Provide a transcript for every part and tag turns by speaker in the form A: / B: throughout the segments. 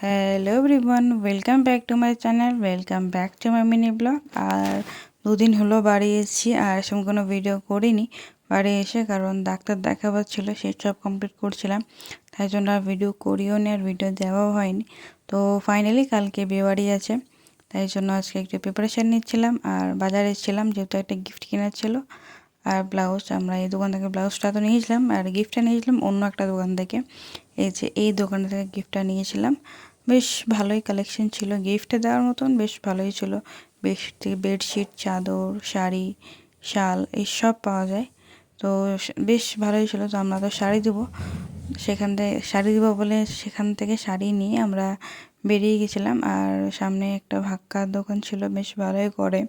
A: Hello everyone, welcome back to my channel, welcome back to my mini blog. আর দুদিন হলো বাড়ি এসেছি আর সেরকম কোনো ভিডিও করিনি বাড়ি এসে, কারণ ডাক্তার দেখাবার ছিল, সেই সব কমপ্লিট করছিলাম, তাই জন্য আর ভিডিও করিও নি আর ভিডিও দেওয়াও হয়নি। তো ফাইনালি কালকে বিয়েবাড়ি আছে, তাই জন্য আজকে একটু প্রিপারেশান নিচ্ছিলাম আর বাজারে এসেছিলাম যেহেতু একটা গিফট কেনার ছিল। আর ব্লাউজ আমরা এই দোকান থেকে ব্লাউজটা তো নিয়েছিলাম আর গিফটটা নিয়েছিলাম অন্য একটা দোকান থেকে। এই দোকান থেকে গিফটটা নিয়েছিলাম। বেশ ভালোই কালেকশন ছিল, গিফটে দেওয়ার মতন বেশ ভালোই ছিল। বেশ বেডশিট, চাদর, শাড়ি, শাল এইসব পাওয়া যায়। তো বেশ ভালোই ছিল। তো আমরা তো শাড়ি দেবো, সেখান থেকে শাড়ি দেবো বলে সেখান থেকে শাড়ি নিয়ে আমরা বেরিয়ে গেছিলাম। আর সামনে একটা ভাক্কার দোকান ছিল, বেশ ভালোই করে,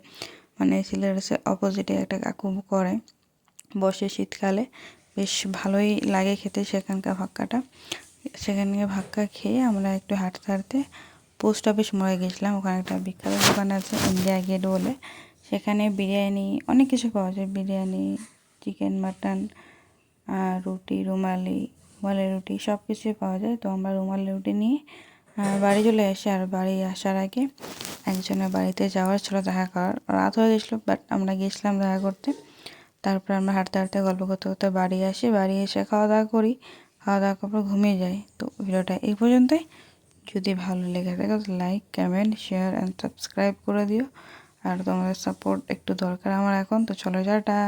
A: মানে সিলেবাসের অপোজিটে একটা কাকু করে বসে শীতকালে, বেশ ভালোই লাগে খেতে সেখানকার ভাক্কাটা। সেখানে ভাক্কা খেয়ে আমরা একটু হাঁটতে হাঁটতে পোস্ট অফিস মোড়ে গেছিলাম। ওখানে একটা বিখ্যাত দোকান আছে ইন্ডিয়া গেট বলে, সেখানে বিরিয়ানি অনেক কিছু পাওয়া যায়, বিরিয়ানি, চিকেন, মাটন, রুটি, রুমালি রুটি সব কিছুই পাওয়া যায়। তো আমরা রুমালি রুটি নিয়ে বাড়ি চলে আসি। আর বাড়ি আসার আগে একজনের বাড়িতে যাওয়ার ছিল, দেখা করার, রাত হয়ে গেছিলো, বাট আমরা গেছিলাম দেখা করতে। তারপর আমরা হাঁটতে হাঁটতে গল্প করতে করতে বাড়ি আসি, বাড়ি এসে খাওয়া দাওয়া করি, খাওয়া দাওয়া করার পর ঘুমিয়ে যাই। তো ভিডিওটা এই পর্যন্তই। যদি ভালো লেগে থাকে তো like, comment, share and subscribe করে দিও। আর তোমাদের সাপোর্ট একটু দরকার আমার এখন। তো চলো, টাটা।